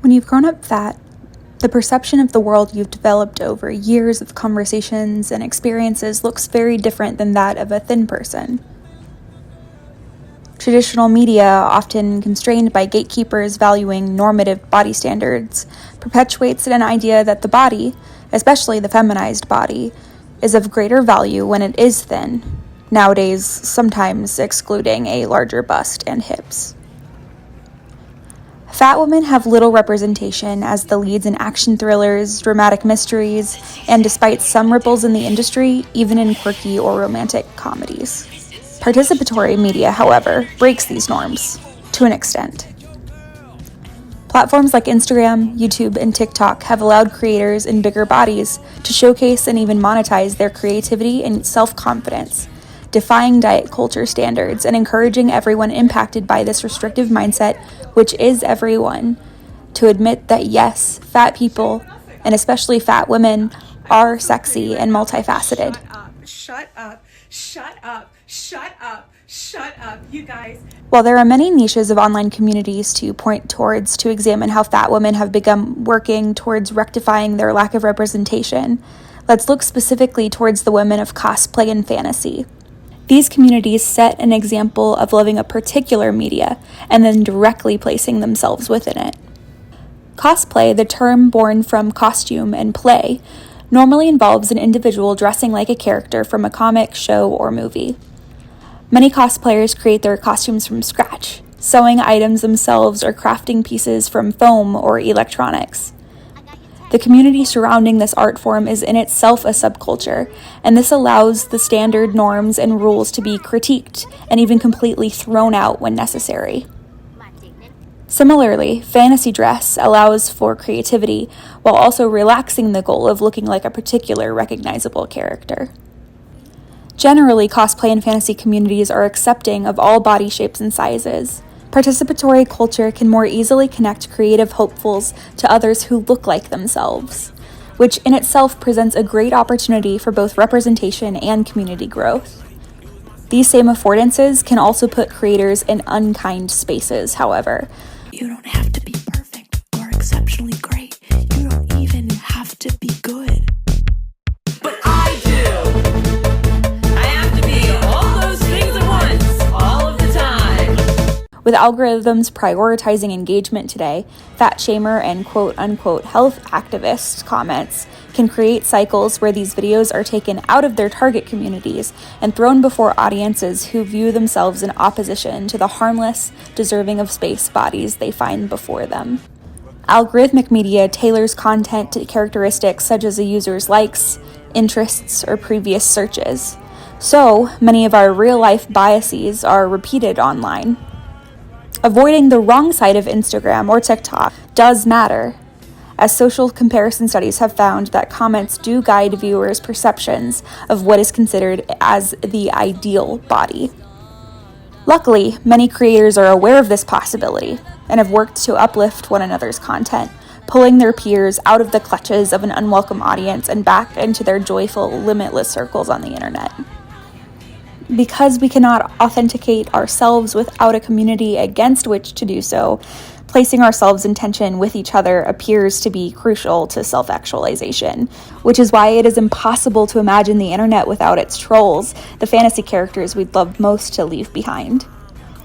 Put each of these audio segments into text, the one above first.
When you've grown up fat, the perception of the world you've developed over years of conversations and experiences looks very different than that of a thin person. Traditional media, often constrained by gatekeepers valuing normative body standards, perpetuates an idea that the body, especially the feminized body, is of greater value when it is thin, nowadays sometimes excluding a larger bust and hips. Fat women have little representation as the leads in action thrillers, dramatic mysteries, and despite some ripples in the industry, even in quirky or romantic comedies. Participatory media, however, breaks these norms, to an extent. Platforms like Instagram, YouTube, and TikTok have allowed creators in bigger bodies to showcase and even monetize their creativity and self-confidence, defying diet culture standards and encouraging everyone impacted by this restrictive mindset, which is everyone, to admit that yes, fat people, and especially fat women, are sexy and multifaceted. Shut up, you guys. While there are many niches of online communities to point towards to examine how fat women have begun working towards rectifying their lack of representation, let's look specifically towards the women of cosplay and fantasy. These communities set an example of loving a particular media and then directly placing themselves within it. Cosplay, the term born from costume and play, normally involves an individual dressing like a character from a comic, show, or movie. Many cosplayers create their costumes from scratch, sewing items themselves or crafting pieces from foam or electronics. The community surrounding this art form is in itself a subculture, and this allows the standard norms and rules to be critiqued and even completely thrown out when necessary. Similarly, fantasy dress allows for creativity while also relaxing the goal of looking like a particular recognizable character. Generally, cosplay and fantasy communities are accepting of all body shapes and sizes. Participatory culture can more easily connect creative hopefuls to others who look like themselves, which in itself presents a great opportunity for both representation and community growth. These same affordances can also put creators in unkind spaces, however. You don't have to be perfect or exceptionally great. You don't even have to be good. But I do. I have to be all those things at once, all of the time. With algorithms prioritizing engagement today, fat shamer and quote-unquote health activist comments can create cycles where these videos are taken out of their target communities and thrown before audiences who view themselves in opposition to the harmless, deserving of space bodies they find before them. Algorithmic media tailors content to characteristics such as a user's likes, interests, or previous searches. So, many of our real-life biases are repeated online. Avoiding the wrong side of Instagram or TikTok does matter, as social comparison studies have found that comments do guide viewers' perceptions of what is considered as the ideal body. Luckily, many creators are aware of this possibility and have worked to uplift one another's content, pulling their peers out of the clutches of an unwelcome audience and back into their joyful, limitless circles on the internet. Because we cannot authenticate ourselves without a community against which to do so, placing ourselves in tension with each other appears to be crucial to self-actualization, which is why it is impossible to imagine the internet without its trolls, the fantasy characters we'd love most to leave behind.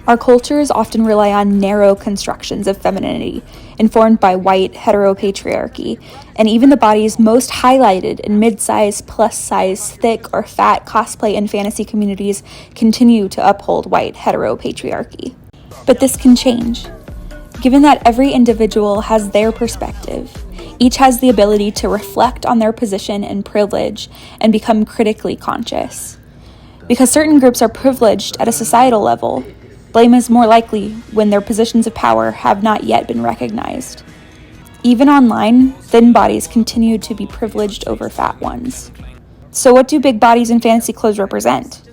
Our cultures often rely on narrow constructions of femininity, informed by white heteropatriarchy, and even the bodies most highlighted in mid-size, plus-size, thick, or fat cosplay and fantasy communities continue to uphold white heteropatriarchy. But this can change. Given that every individual has their perspective, each has the ability to reflect on their position and privilege and become critically conscious. Because certain groups are privileged at a societal level, blame is more likely when their positions of power have not yet been recognized. Even online, thin bodies continue to be privileged over fat ones. So what do big bodies in fantasy clothes represent?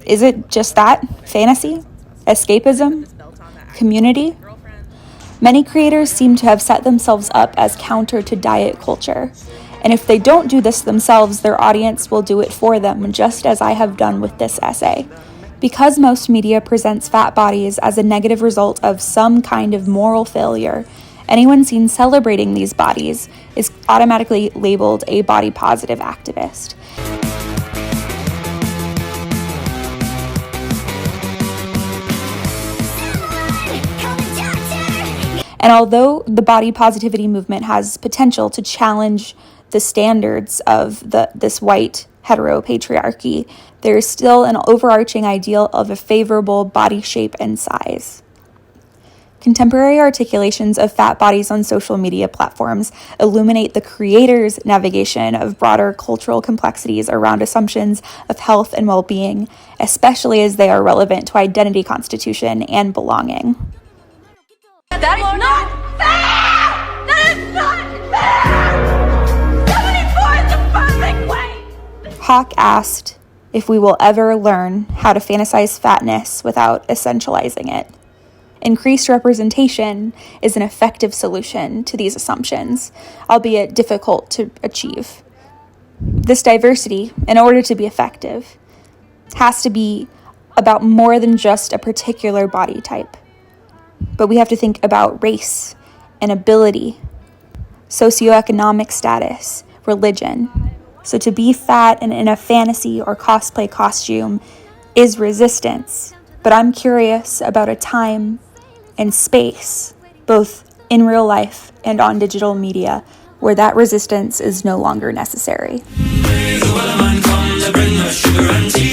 Is it just that? Fantasy? Escapism? Community? Many creators seem to have set themselves up as counter to diet culture, and if they don't do this themselves, their audience will do it for them, just as I have done with this essay. Because most media presents fat bodies as a negative result of some kind of moral failure, Anyone seen celebrating these bodies is automatically labeled a body positive activist. And although the body positivity movement has potential to challenge the standards of this white heteropatriarchy, there is still an overarching ideal of a favorable body shape and size. Contemporary articulations of fat bodies on social media platforms illuminate the creator's navigation of broader cultural complexities around assumptions of health and well-being, especially as they are relevant to identity constitution and belonging. That is not fair! That is not fair! 74 is the perfect way! Hawk asked if we will ever learn how to fantasize fatness without essentializing it. Increased representation is an effective solution to these assumptions, albeit difficult to achieve. This diversity, in order to be effective, has to be about more than just a particular body type. But we have to think about race and ability, socioeconomic status, religion. So to be fat and in a fantasy or cosplay costume is resistance. But I'm curious about a time and space, both in real life and on digital media, where that resistance is no longer necessary. The weatherman come to bring us sugar and tea.